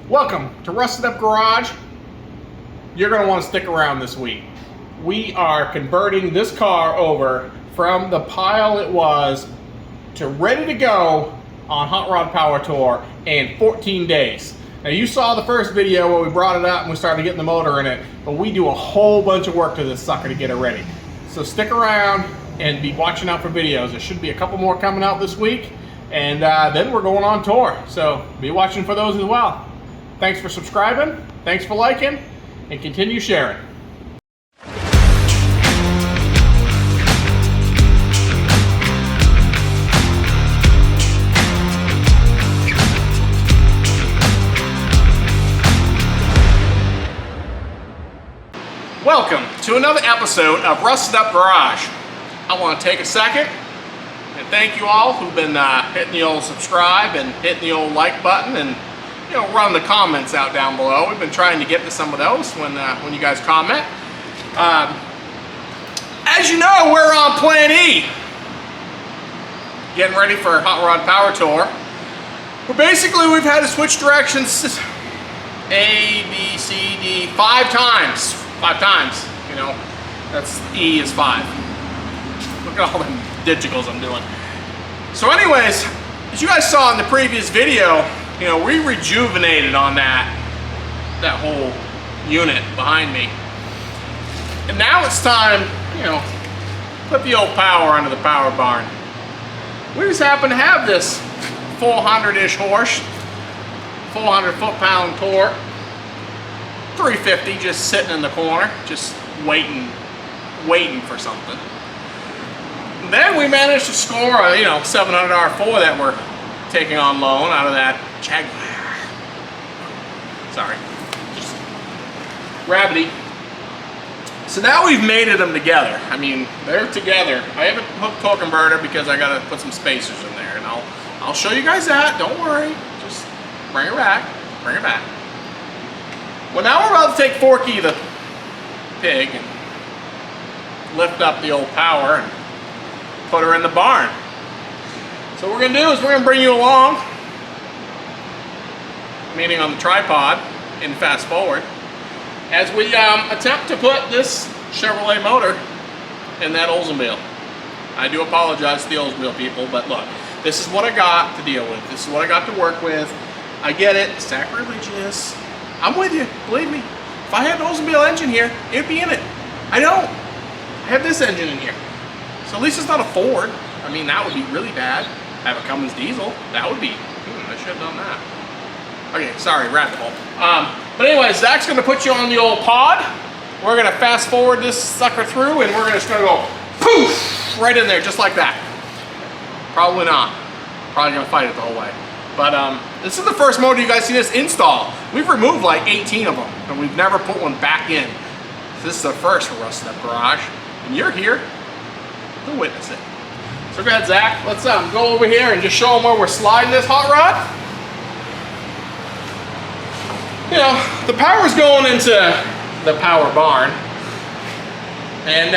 Welcome to Rusted Up Garage. You're going to want to stick around this week. We are converting this car over from the pile it was to ready to go on Hot Rod Power Tour in 14 days. Now you saw the first video where we brought it up and we started getting the motor in it, but we do a whole bunch of work to this sucker to get it ready. So stick around and be watching out for videos. There should be a couple more coming out this week, and then we're going on tour. So be watching for those as well. Thanks for subscribing, thanks for liking, and continue sharing. Welcome to another episode of Rusted Up Garage. I want to take a second and thank you all who've been hitting the old subscribe and hitting the old like button and run the comments out down below. We've been trying to get to some of those when you guys comment. As you know, we're on Plan E, getting ready for Hot Rod Power Tour. We've had to switch directions A, B, C, D, 5 times. 5 times, that's E is 5. Look at all the digitals I'm doing. So anyways, as you guys saw in the previous video, we rejuvenated on that whole unit behind me. And now it's time, put the old power under the power barn. We just happen to have this 400-ish horse, 400 foot-pound torque, 350 just sitting in the corner, just waiting for something. And then we managed to score a 700 R4 that we're taking on loan out of that Jaguar. Sorry, just rabbity. So now we've mated them together. I mean, they're together. I haven't hooked torque converter because I gotta put some spacers in there, and I'll show you guys that. Don't worry, just bring it back. Well, now we're about to take Forky the pig and lift up the old power and put her in the barn. So what we're going to do is we're going to bring you along, meaning on the tripod in fast forward, as we attempt to put this Chevrolet motor in that Oldsmobile. I do apologize to the Oldsmobile people, but look, this is what I got to deal with. This is what I got to work with. I get it, sacrilegious. I'm with you, believe me. If I had an Oldsmobile engine here, it'd be in it. I don't. I have this engine in here. So at least it's not a Ford. I mean, that would be really bad. I have a Cummins diesel. That would be, I should have done that. Okay, sorry, rabbit hole. But anyways, Zach's gonna put you on the old pod. We're gonna fast forward this sucker through and we're just gonna go poof, right in there, just like that. Probably not. Probably gonna fight it the whole way. But this is the first motor you guys see this install. We've removed like 18 of them, and we've never put one back in. So this is the first for Rusted Up Garage, and you're here to witness it. So go ahead, Zach. Let's go over here and just show them where we're sliding this hot rod. The power's going into the power barn, and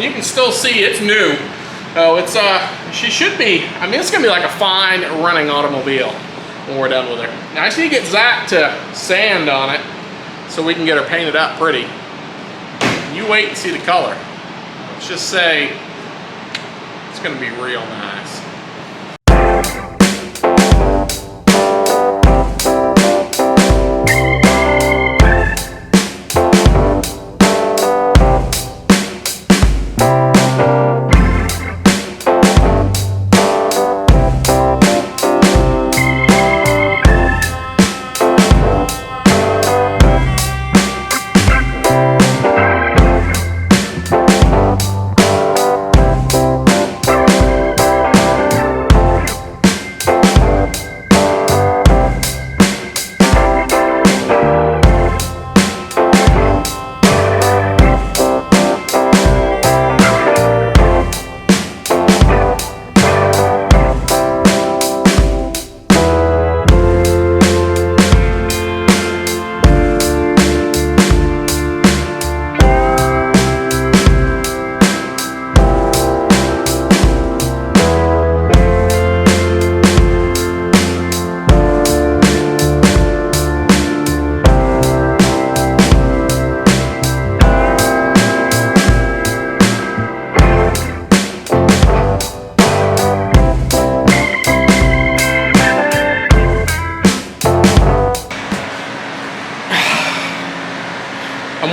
you can still see it's new. Oh, she should be, it's gonna be like a fine running automobile when we're done with her. Now I just need to get Zach to sand on it so we can get her painted up pretty. You wait and see the color. Let's just say it's gonna be real nice.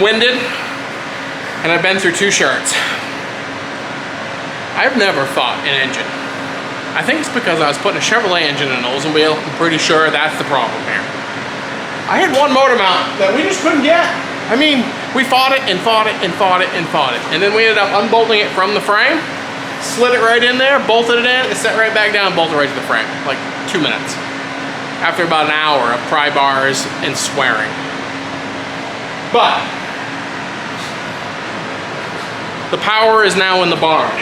winded, and I've been through 2 shirts. I've never thought an engine. I think it's because I was putting a Chevrolet engine in an Oldsmobile. I'm pretty sure that's the problem here. I had one motor mount that we just couldn't get. I mean, we fought it and fought it and fought it and fought it. And then we ended up unbolting it from the frame, slid it right in there, bolted it in, and set right back down, bolted right to the frame. Like 2 minutes. After about an hour of pry bars and swearing. But the power is now in the barn.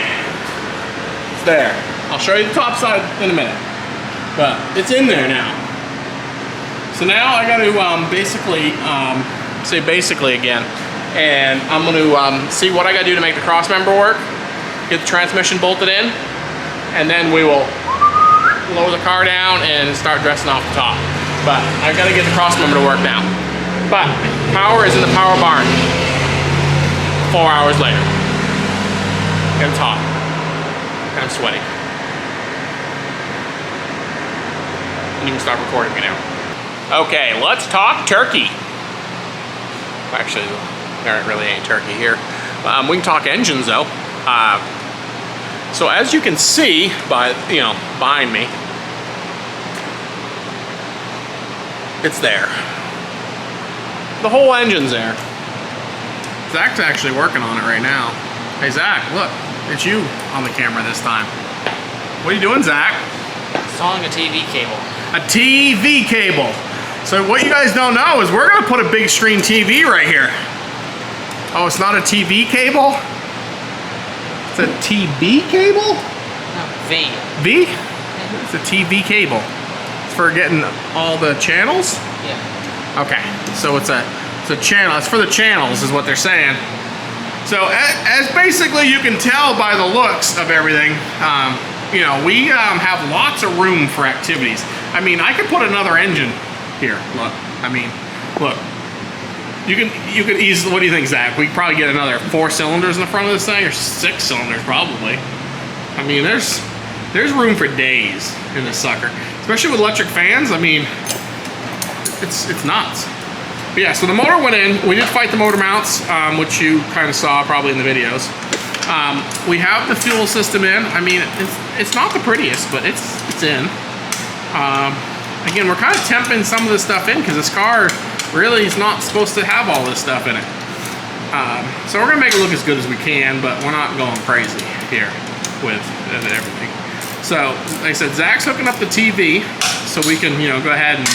It's there. I'll show you the top side in a minute. But it's in there now. So now I got to say basically again. And I'm going to see what I got to do to make the cross member work. Get the transmission bolted in. And then we will lower the car down and start dressing off the top. But I've got to get the cross member to work now. But power is in the power barn. 4 hours later. And it's hot. And I'm sweaty. And you can start recording me now. Okay, let's talk turkey. Actually, there really ain't turkey here. We can talk engines though. So as you can see by, behind me, it's there. The whole engine's there. Zach's actually working on it right now. Hey Zach, look, it's you on the camera this time. What are you doing, Zach? Installing a TV cable. A TV cable. So what you guys don't know is we're gonna put a big screen TV right here. Oh, it's not a TV cable? It's a TB cable? No, V. V? It's a TV cable. It's for getting all the channels? Yeah. Okay, so it's a channel. It's for the channels is what they're saying. So as basically you can tell by the looks of everything, we have lots of room for activities. I mean, I could put another engine here. Look, I mean, look. You could easily, what do you think, Zach? We could probably get another 4 cylinders in the front of this thing, or 6 cylinders probably. I mean, there's room for days in this sucker, especially with electric fans. I mean, it's nuts. But yeah, so the motor went in. We did fight the motor mounts, which you kind of saw probably in the videos. We have the fuel system in. I mean, it's not the prettiest, but it's in. Again, we're kind of temping some of this stuff in because this car really is not supposed to have all this stuff in it. So we're gonna make it look as good as we can, but we're not going crazy here with everything. So, like I said, Zach's hooking up the TV so we can, go ahead and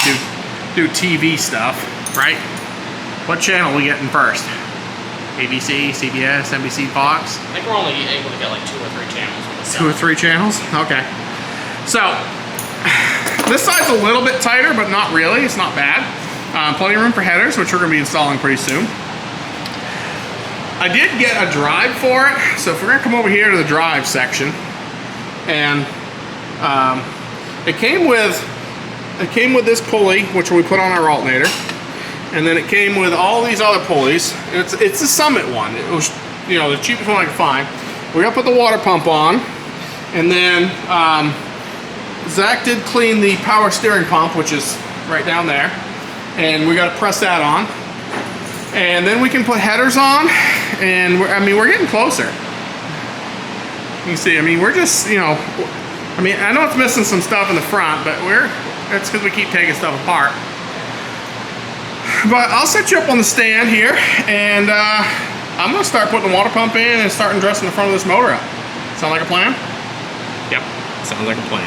do TV stuff, right? What channel are we getting first? ABC, CBS, NBC, Fox? I think we're only able to get like 2 or 3 channels with this. 2 or 3 channels? Okay. So, this side's a little bit tighter, but not really. It's not bad. Plenty of room for headers, which we're going to be installing pretty soon. I did get a drive for it, so if we're going to come over here to the drive section, and it came with this pulley, which we put on our alternator, and then it came with all these other pulleys. It's the Summit one. It was the cheapest one I could find. We're going to put the water pump on, and then Zach did clean the power steering pump, which is right down there. And we got to press that on, and then we can put headers on, and we're getting closer. You can see, we're just, I know it's missing some stuff in the front, but that's because we keep taking stuff apart. But I'll set you up on the stand here, and I'm gonna start putting the water pump in and starting dressing the front of this motor up. Sound like a plan? Yep, sounds like a plan.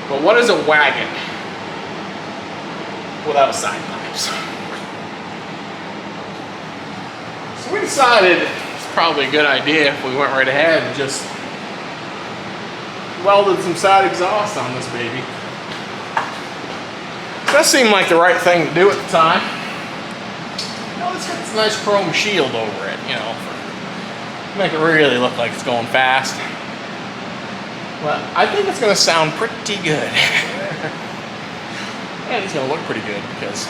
But what is a wagon without side pipes? So we decided it's probably a good idea if we went right ahead and just welded some side exhaust on this baby. So that seemed like the right thing to do at the time. You know, it's got this nice chrome shield over it, you know, to make it really look like it's going fast. But I think it's going to sound pretty good. And it's going to look pretty good because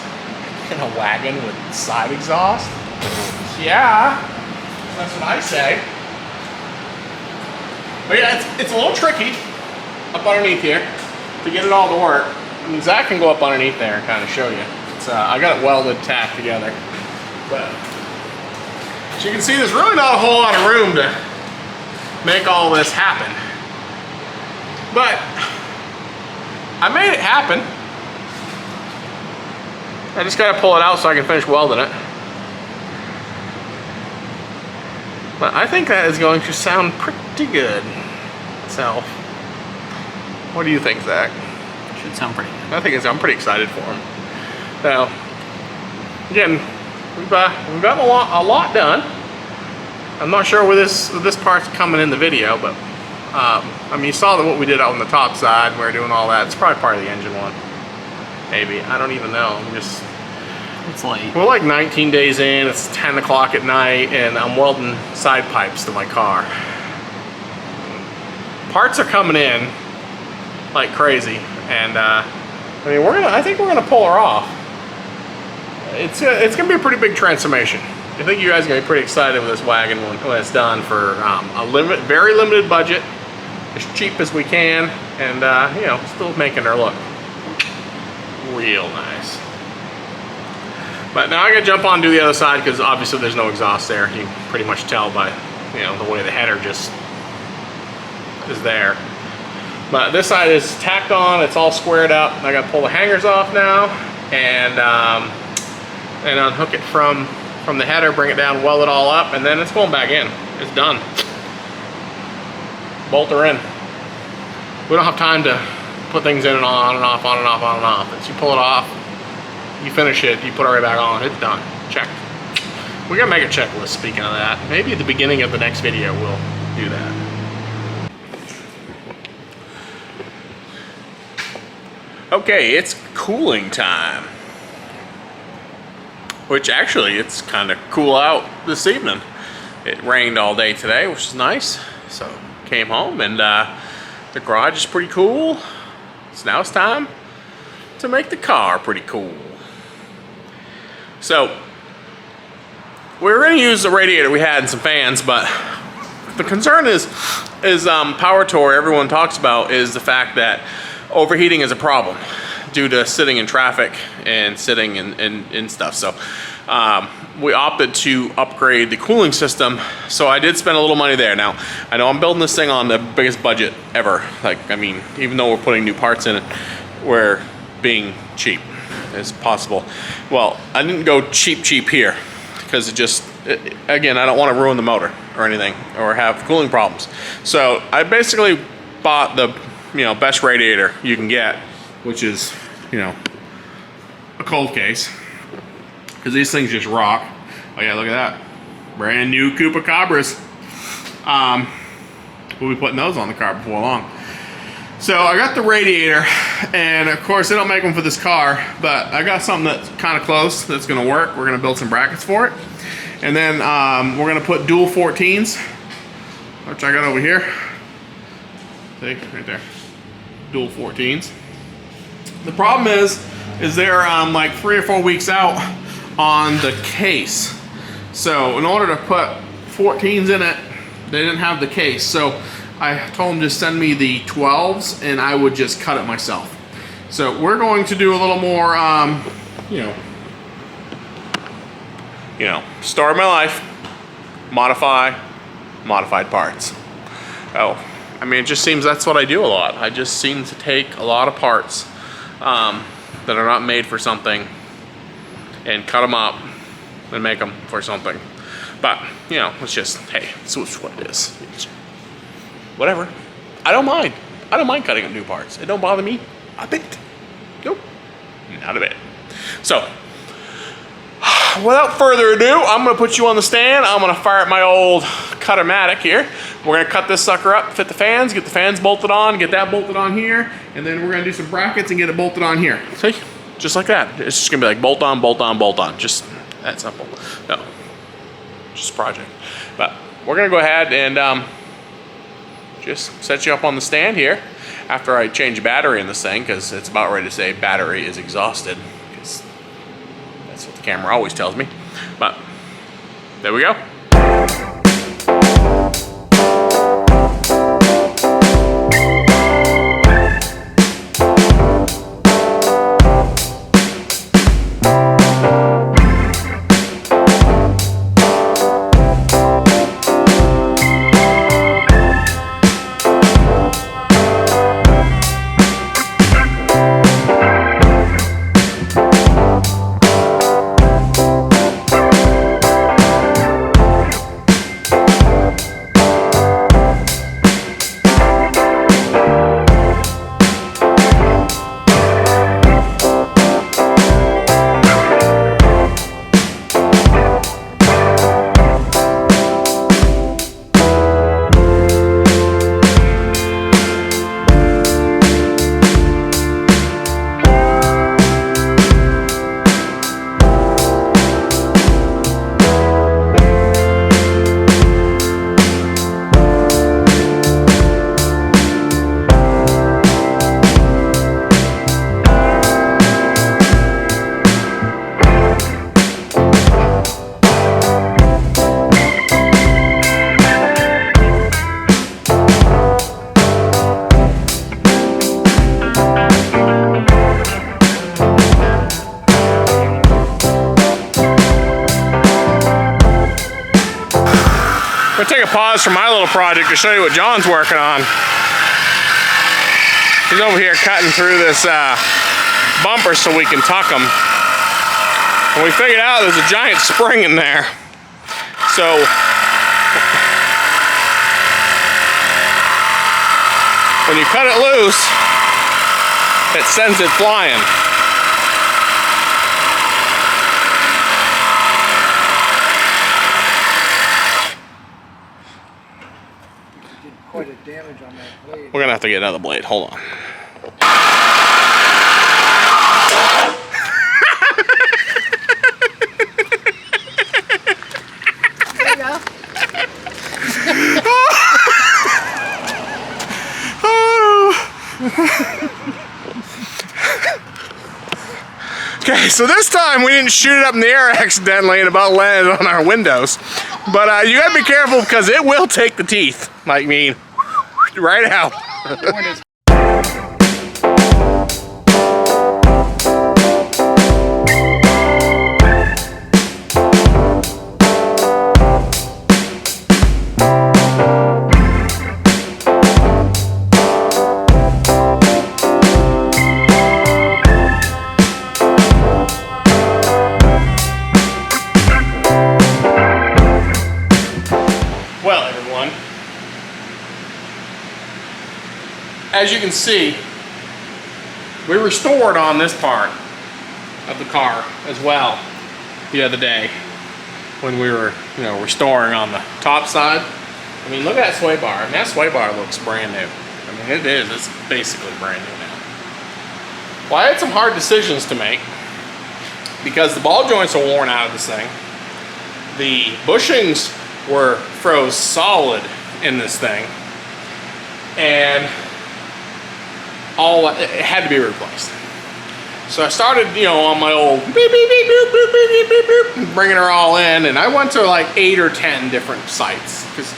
in a wagon with side exhaust. Yeah, that's what I say. But yeah, it's a little tricky up underneath here to get it all to work. I mean, Zach can go up underneath there and kind of show you. It's, I got it welded, tacked together. But as you can see, there's really not a whole lot of room to make all this happen. But I made it happen. I just got to pull it out so I can finish welding it. But I think that is going to sound pretty good. So, what do you think, Zach? Should sound pretty good. I think I'm pretty excited for him. Now, again, we've gotten a lot done. I'm not sure where this part's coming in the video, but I mean, you saw what we did out on the top side. We were doing all that. It's probably part of the engine one. Maybe. I don't even know. It's late. We're like 19 days in. It's 10 o'clock at night, and I'm welding side pipes to my car. Parts are coming in like crazy, and I mean, I think we're gonna pull her off. It's gonna be a pretty big transformation. I think you guys are gonna be pretty excited with this wagon when it's done for a very limited budget, as cheap as we can, and you know, still making her look real nice. But now I gotta jump on and do the other side because obviously there's no exhaust there. You can pretty much tell by, you know, the way the header just is there. But this side is tacked on, it's all squared up. I gotta pull the hangers off now and unhook it from the header, bring it down, weld it all up, and then it's going back in. It's done. Bolt her in. We don't have time to put things in and on and off, on and off, on and off. It's you pull it off, you finish it, you put it right back on, it's done. Check. We're gonna make a checklist, speaking of that. Maybe at the beginning of the next video we'll do that. Okay, it's cooling time. Which actually, it's kind of cool out this evening. It rained all day today, which is nice. So, came home and the garage is pretty cool. So now it's time to make the car pretty cool. So, we're gonna use the radiator we had and some fans, but the concern is power tour everyone talks about is the fact that overheating is a problem due to sitting in traffic and sitting in stuff. So we opted to upgrade the cooling system. So I did spend a little money there. Now, I know I'm building this thing on the biggest budget ever. Like, I mean, even though we're putting new parts in it, we're being cheap as possible. Well, I didn't go cheap here because again, I don't want to ruin the motor or anything or have cooling problems. So I basically bought the best radiator you can get, which is, a cold case, because these things just rock. Oh yeah, look at that. Brand new Chupacabras. We'll be putting those on the car before long. So I got the radiator, and of course they don't make them for this car, but I got something that's kind of close that's gonna work. We're gonna build some brackets for it. And then we're gonna put dual 14s, which I got over here. See, right there. Dual 14s. The problem is they're like 3 or 4 weeks out on the case. So in order to put 14s in it, they didn't have the case. So I told them just send me the 12s and I would just cut it myself. So we're going to do a little more, story of my life, modified parts. Oh, I mean, it just seems that's what I do a lot. I just seem to take a lot of parts that are not made for something and cut them up and make them for something. But, it's just, hey, it's what it is. Whatever. I don't mind. I don't mind cutting up new parts. It don't bother me a bit. Nope, not a bit. So, without further ado, I'm gonna put you on the stand. I'm gonna fire up my old Cutter-matic here. We're gonna cut this sucker up, fit the fans, get the fans bolted on, get that bolted on here, and then we're gonna do some brackets and get it bolted on here. See, just like that. It's just gonna be like bolt on, bolt on, bolt on. Just that simple. No, just a project. But we're gonna go ahead and just set you up on the stand here after I change the battery in this thing, because it's about ready to say battery is exhausted, because that's what the camera always tells me. But there we go. I'm gonna take a pause from my little project to show you what John's working on. He's over here cutting through this bumper so we can tuck them. And we figured out there's a giant spring in there. So when you cut it loose, it sends it flying. Quite a damage on that blade. We're gonna have to get another blade. Hold on. There you go. Okay, so this time we didn't shoot it up in the air accidentally and about landed on our windows. But you gotta be careful because it will take the teeth. Like, mean, right out. Well, everyone, as you can see, we restored on this part of the car as well the other day when we were, restoring on the top side. I mean, look at that sway bar. I mean, that sway bar looks brand new. I mean, it is. It's basically brand new now. Well, I had some hard decisions to make because the ball joints are worn out of this thing. The bushings were froze solid in this thing, and it had to be replaced. So I started, on my old beep, beep, beep, beep, beep, beep, beep, beep, bringing her all in, and I went to like 8 or 10 different sites because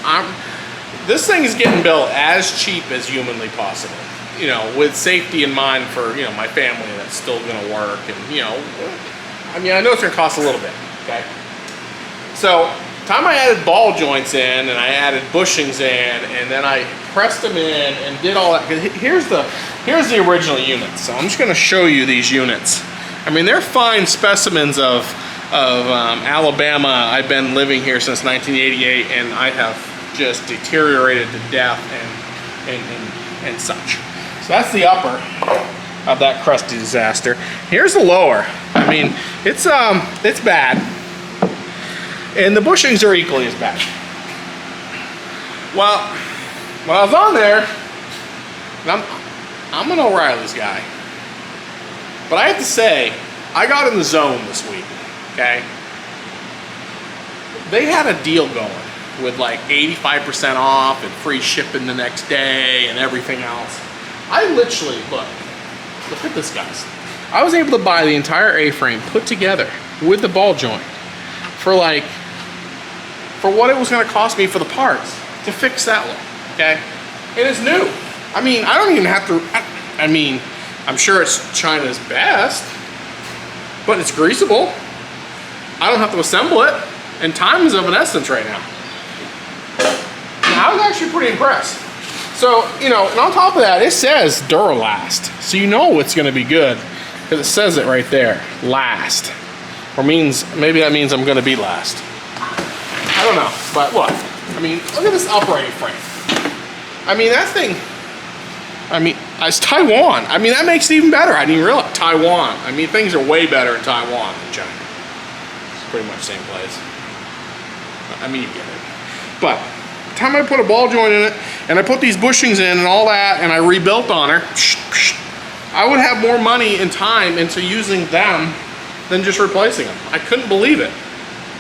this thing is getting built as cheap as humanly possible. With safety in mind for my family that's still going to work, and I mean, I know it's going to cost a little bit. Okay, so time I added ball joints in and I added bushings in and then I pressed them in and did all that. Here's the original units. So I'm just going to show you these units. I mean, they're fine specimens of Alabama. I've been living here since 1988 and I have just deteriorated to death, and and such. So that's the upper of that crusty disaster. Here's the lower. I mean, it's bad, and the bushings are equally as bad. Well, when I was on there, and I'm an O'Reilly's guy, but I have to say, I got in the zone this week. Okay, they had a deal going with like 85% off and free shipping the next day and everything else. I literally, look at this, guys. I was able to buy the entire A-frame put together with the ball joint for what it was going to cost me for the parts to fix that one, okay? It is new. I mean, I don't even have to, I mean, I'm sure it's China's best, but it's greasable. I don't have to assemble it, and time is of an essence right now. I was actually pretty impressed. So, you know, and on top of that, it says Duralast. So you know it's gonna be good, because it says it right there, last. Or maybe that means I'm gonna be last. I don't know, but look. I mean, look at this upright frame. I mean, that thing, I mean, it's Taiwan. I mean, that makes it even better. I didn't even realize Taiwan. I mean, things are way better in Taiwan than China. It's pretty much the same place. I mean, you get it. But the time I put a ball joint in it, and I put these bushings in and all that, and I rebuilt on her, I would have more money and time into using them than just replacing them. I couldn't believe it.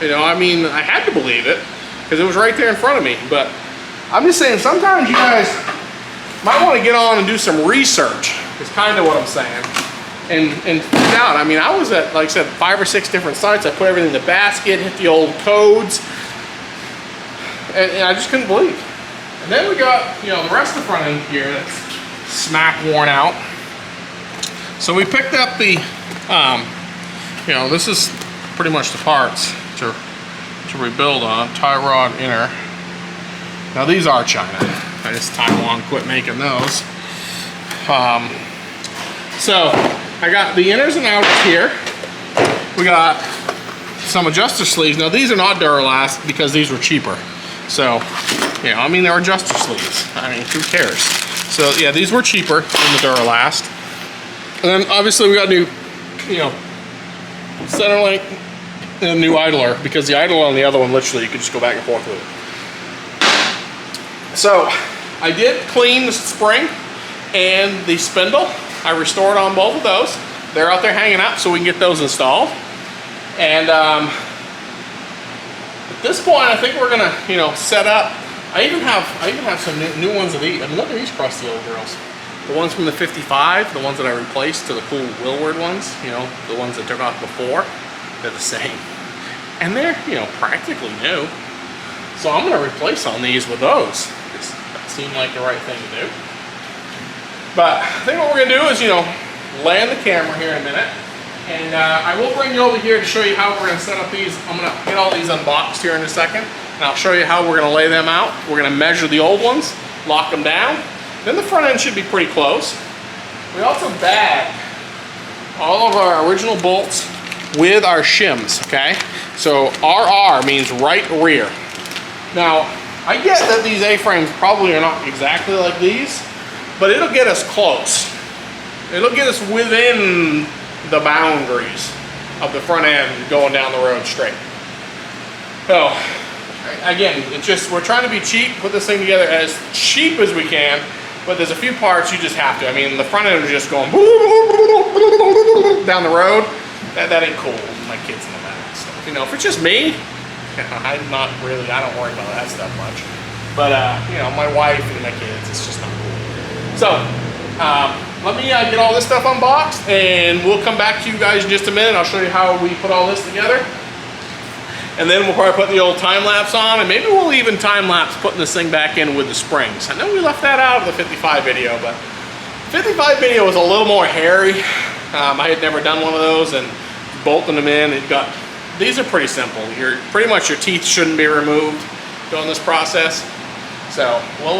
You know, I mean, I had to believe it, because it was right there in front of me. But I'm just saying, sometimes you guys might want to get on and do some research, is kind of what I'm saying. And find out. I mean, I was at, like I said, 5 or 6 different sites. I put everything in the basket, hit the old codes, and I just couldn't believe. And then we got, you know, the rest of the front end gear that's smack worn out. So we picked up the, you know, this is pretty much the parts to rebuild on. Tie rod inner. Now these are China. I just Taiwan quit making those. So I got the inners and outers here. We got some adjuster sleeves. Now these are not Duralast because these were cheaper. So, you know, I mean, they're adjuster sleeves. I mean, who cares? So yeah, these were cheaper than the Duralast. And then obviously we got new, you know, center link and a new idler, because the idler on the other one, literally, you could just go back and forth with it. So I did clean the spring and the spindle. I restored on both of those. They're out there hanging out, so we can get those installed. And at this point, I think we're gonna, you know, set up. I even have some new ones of these. I mean, look at these crusty old girls. The ones from the 55, the ones that I replaced to the cool Willward ones, you know, the ones that took off before, they're the same. And they're, you know, practically new. So I'm gonna replace on these with those. That seemed like the right thing to do. But I think what we're gonna do is, you know, land the camera here in a minute. And I will bring you over here to show you how we're gonna set up these. I'm gonna get all these unboxed here in a second. And I'll show you how we're gonna lay them out. We're gonna measure the old ones, lock them down. Then the front end should be pretty close. We also bagged all of our original bolts with our shims, okay? So RR means right rear. Now, I get that these A-frames probably are not exactly like these, but it'll get us close. It'll get us within the boundaries of the front end going down the road straight. So, again, it's just, we're trying to be cheap, put this thing together as cheap as we can, but there's a few parts you just have to. I mean, the front end is just going down the road. That ain't cool. My kids in the back and stuff. You know, if it's just me, I don't worry about that stuff much. But, you know, my wife and my kids, it's just not cool. So, let me get all this stuff unboxed, and we'll come back to you guys in just a minute. I'll show you how we put all this together. And then we'll probably put the old time-lapse on, and maybe we'll even time-lapse putting this thing back in with the springs. I know we left that out of the 55 video, but 55 video was a little more hairy. I had never done one of those, and bolting them in, these are pretty simple. Pretty much your teeth shouldn't be removed during this process. So we'll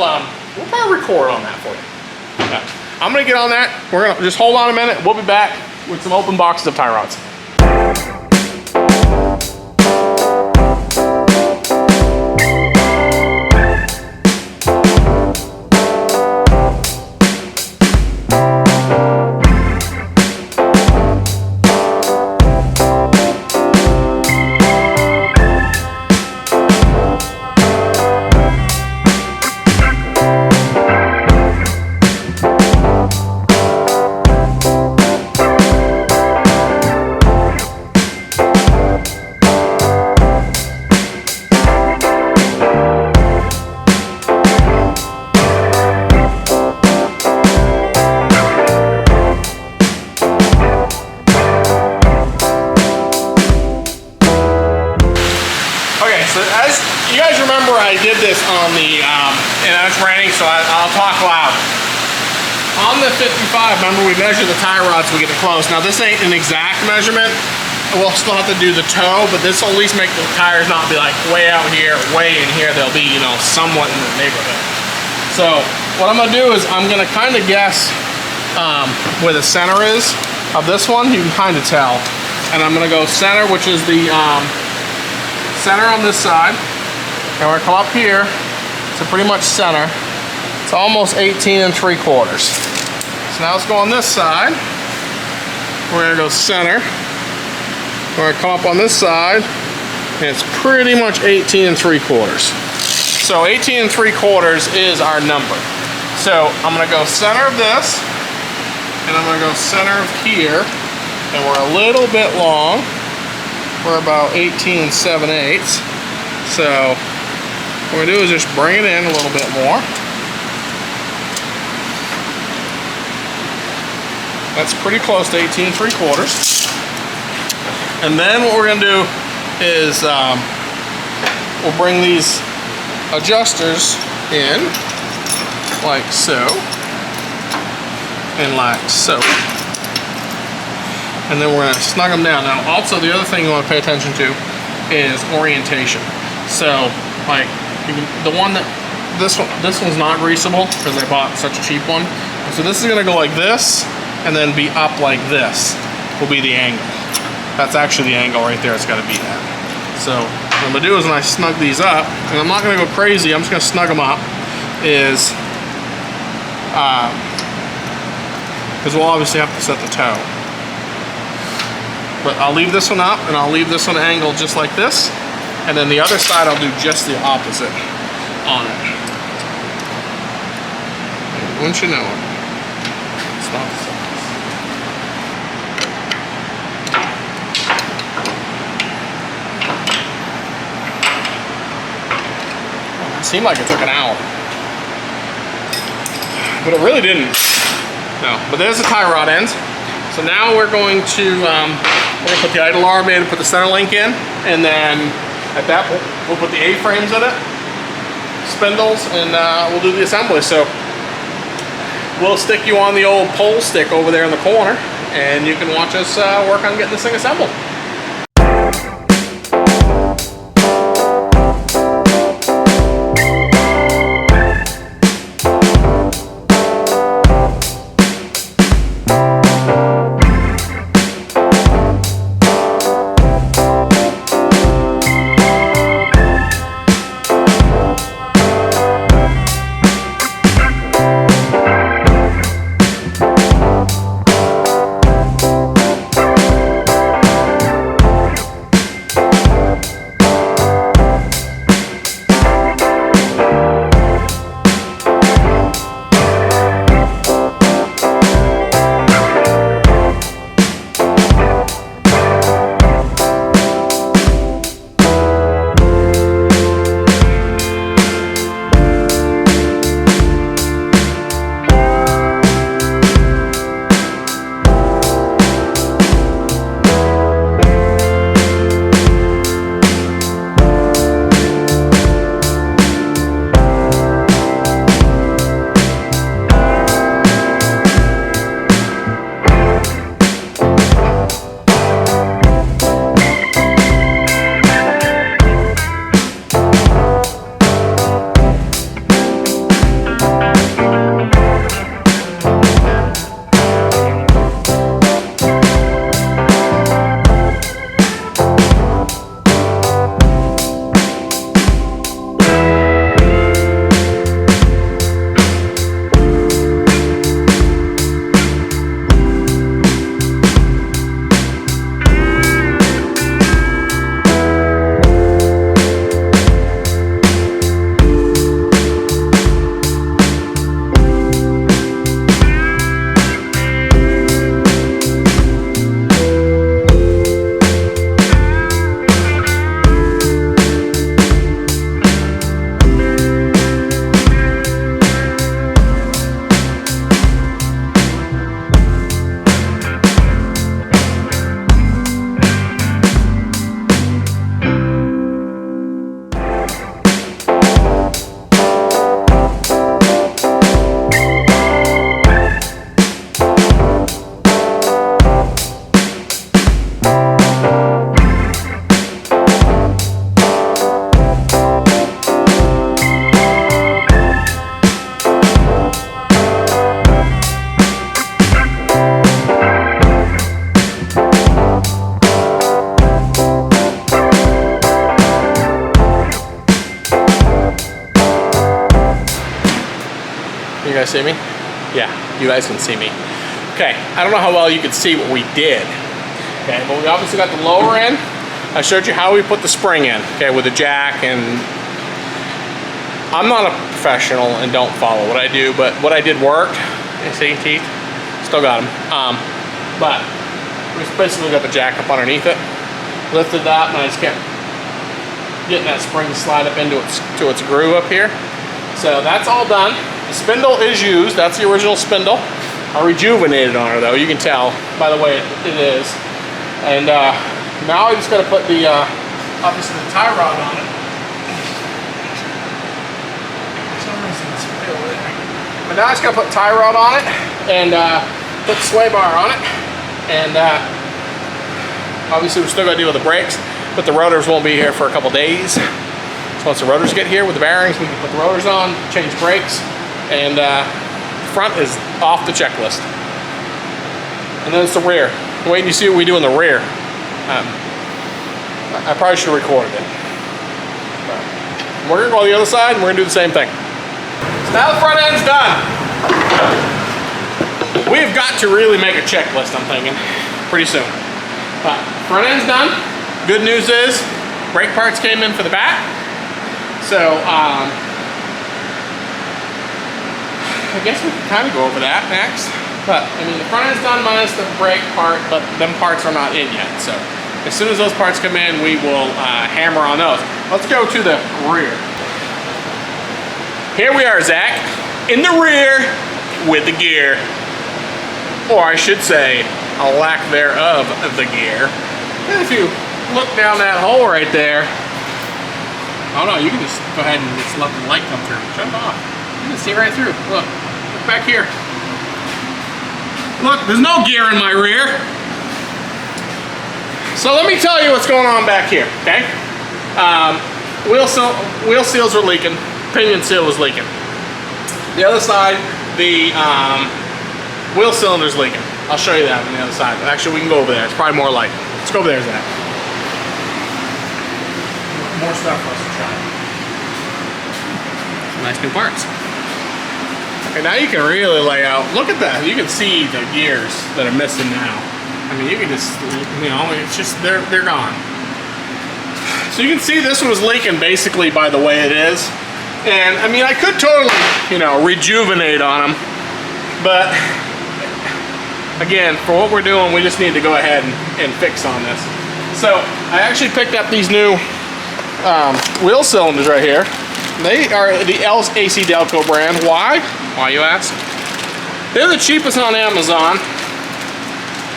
probably record on that for you. Okay. I'm gonna get on that. We're gonna just hold on a minute. We'll be back with some open boxes of tie rods. now it's raining, so I'll talk loud. On the 55, remember we measure the tie rods we get it close. Now this ain't an exact measurement. We'll still have to do the toe, but this will at least make the tires not be like way out here, way in here. They'll be, you know, somewhat in the neighborhood. So what I'm gonna do is I'm gonna kind of guess where the center is of this one. You can kind of tell. And I'm gonna go center, which is the center on this side. And we're gonna come up here to pretty much center. It's almost 18 3/4. So now let's go on this side. We're gonna go center. We're gonna come up on this side, and it's pretty much 18 3/4. So 18 3/4 is our number. So I'm gonna go center of this, and I'm gonna go center of here, and we're a little bit long. We're about 18 7/8. So what we're gonna do is just bring it in a little bit more. That's pretty close to 18 3/4. And then what we're gonna do is we'll bring these adjusters in like so and like so. And then we're gonna snug them down. Now also the other thing you wanna pay attention to is orientation. So like the one that, this one's not greasable because I bought such a cheap one. So this is gonna go like this and then be up like this will be the angle. That's actually the angle right there it's got to be at. So what I'm going to do is when I snug these up, and I'm not going to go crazy, I'm just going to snug them up, is, because we'll obviously have to set the toe. But I'll leave this one up, and I'll leave this one angled just like this, and then the other side I'll do just the opposite on it. And once you know it, it's not the same. Seemed like it took an hour, but it really didn't. No, but there's the tie rod ends. So now we're going to put the idle arm in, put the center link in, and then at that point we'll put the A-frames in it, spindles, and we'll do the assembly. So we'll stick you on the old pole stick over there in the corner, and you can watch us work on getting this thing assembled. You guys see me? Yeah, you guys can see me. Okay, I don't know how well you can see what we did. Okay, but we obviously got the lower end. I showed you how we put the spring in, okay, with the jack, and I'm not a professional and don't follow what I do, but what I did worked. You see, teeth? Still got them. But we basically got the jack up underneath it, lifted that, and I just kept getting that spring to slide up into its groove up here. So that's all done. The spindle is used. That's the original spindle. I rejuvenated on her though. You can tell by the way it is. And now I just got to put the obviously the tie rod on it. For some reason it's still there. But now I just got to put tie rod on it and put the sway bar on it. And obviously we still got to deal with the brakes, but the rotors won't be here for a couple days. So once the rotors get here with the bearings, we can put the rotors on, change brakes, and front is off the checklist. And then it's the rear. Wait and you see what we do in the rear. I probably should have recorded it. But we're gonna go on the other side and we're gonna do the same thing. So now the front end's done. We have got to really make a checklist, I'm thinking, pretty soon. But front end's done. Good news is brake parts came in for the back. So I guess we can kind of go over that next. But I mean, the front end's done minus the brake part, but them parts are not in yet. So as soon as those parts come in, we will hammer on those. Let's go to the rear. Here we are, Zach, in the rear with the gear. Or I should say, a lack thereof of the gear. And if you look down that hole right there, oh no, you can just go ahead and just let the light come through. Shut it off. You can see right through. Look back here. Look, there's no gear in my rear. So let me tell you what's going on back here, okay? Wheel seals are leaking. Pinion seal was leaking. The other side, the wheel cylinder's leaking. I'll show you that on the other side. Actually, we can go over there. It's probably more light. Let's go over there, Zach. More stuff for us to try. Some nice new parts. Okay, now you can really lay out. Look at that. You can see the gears that are missing now. I mean, you can just, you know, it's just, they're gone. So you can see this one was leaking basically by the way it is. And I mean, I could totally, you know, rejuvenate on them. But again, for what we're doing, we just need to go ahead and fix on this. So I actually picked up these new wheel cylinders right here. They are the AC Delco brand. Why? Why, you ask? They're the cheapest on Amazon.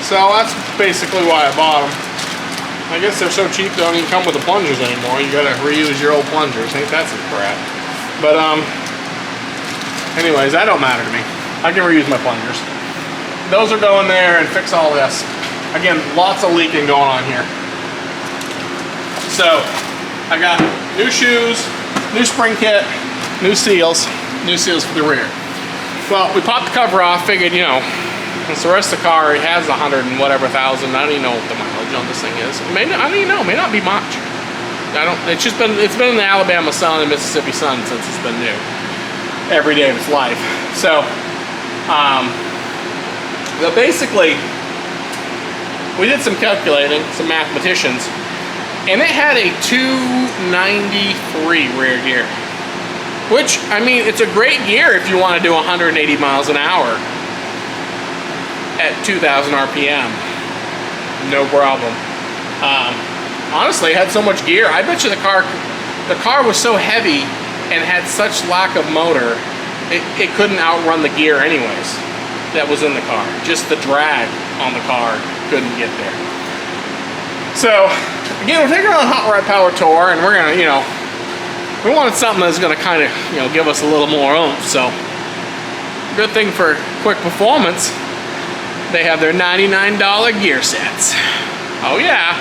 So that's basically why I bought them. I guess they're so cheap they don't even come with the plungers anymore. You gotta reuse your old plungers. Ain't that some crap? But anyways, that don't matter to me. I can reuse my plungers. Those are going there and fix all this. Again, lots of leaking going on here. So I got new shoes, new spring kit, new seals for the rear. Well, we popped the cover off, figured, you know, since the rest of the car, it has 100 and whatever thousand. I don't even know what the mileage on this thing is. I don't even know, it may not be much. It's been in the Alabama sun and Mississippi sun since it's been new. Every day of its life. So, but basically, we did some calculating, some mathematicians, and it had a 293 rear gear. Which, I mean, it's a great gear if you want to do 180 miles an hour at 2,000 RPM. No problem. Honestly, it had so much gear. I bet you the car was so heavy and had such lack of motor, it couldn't outrun the gear anyways that was in the car. Just the drag on the car couldn't get there. So, again, we're taking on a Hot Rod Power Tour, and we're gonna, you know, we wanted something that's gonna kind of, you know, give us a little more oomph. So, good thing for quick performance, they have their $99 gear sets. Oh yeah.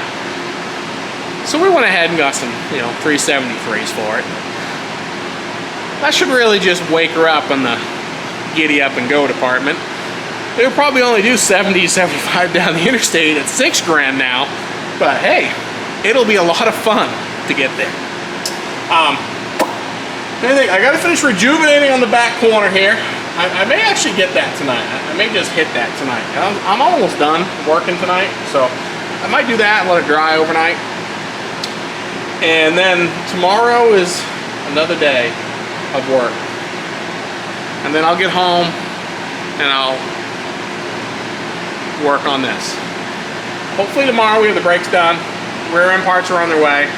So we went ahead and got some, you know, 373s for it. That should really just wake her up in the giddy up and go department. It'll probably only do 70, 75 down the interstate at $6 grand now. But hey, it'll be a lot of fun to get there. I gotta finish rejuvenating on the back corner here. I may actually get that tonight. I may just hit that tonight. I'm almost done working tonight, so I might do that and let it dry overnight. And then tomorrow is another day of work. And then I'll get home and I'll work on this. Hopefully tomorrow we have the brakes done. Rear end parts are on their way.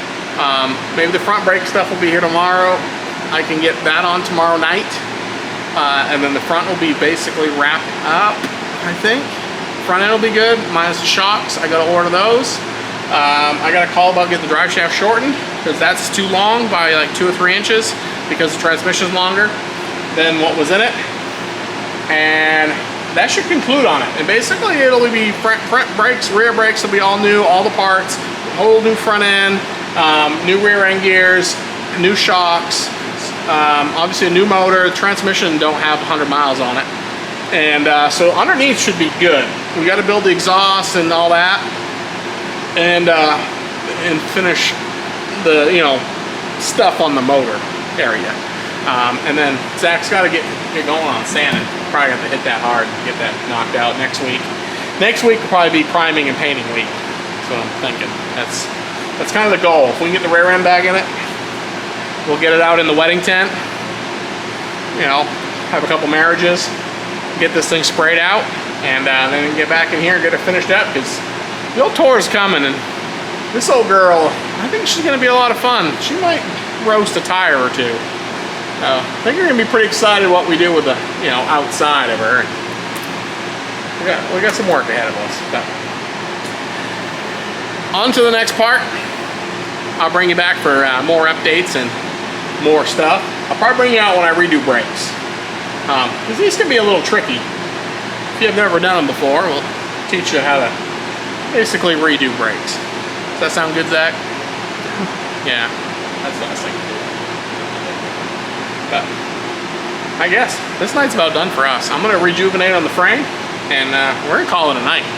Maybe the front brake stuff will be here tomorrow. I can get that on tomorrow night. And then the front will be basically wrapped up, I think. Front end will be good, minus the shocks. I gotta order those. I got a call about getting the drive shaft shortened because that's too long by like 2 or 3 inches because the transmission is longer than what was in it. And that should conclude on it. And basically it'll be front brakes, rear brakes will be all new, all the parts, whole new front end, new rear end gears, new shocks, obviously a new motor. The transmission don't have 100 miles on it. And so underneath should be good. We got to build the exhaust and all that, and finish the stuff on the motor area. And then Zach's got to get going on sanding. Probably have to hit that hard and get that knocked out next week. Next week will probably be priming and painting week. That's what I'm thinking. That's kind of the goal. If we can get the rear end bag in it, we'll get it out in the wedding tent. Have a couple marriages, get this thing sprayed out, and then get back in here and get it finished up, because the old tour is coming, and this old girl, I think she's going to be a lot of fun. She might roast a tire or two. I think you're going to be pretty excited what we do with the outside of her. We got some work ahead of us. But on to the next part. I'll bring you back for more updates and more stuff. I'll probably bring you out when I redo brakes. Because these can be a little tricky. If you've never done them before, we'll teach you how to basically redo brakes. Does that sound good, Zach? Yeah, that's the last thing to do. But I guess this night's about done for us. I'm going to rejuvenate on the frame, and we're going to call it a night.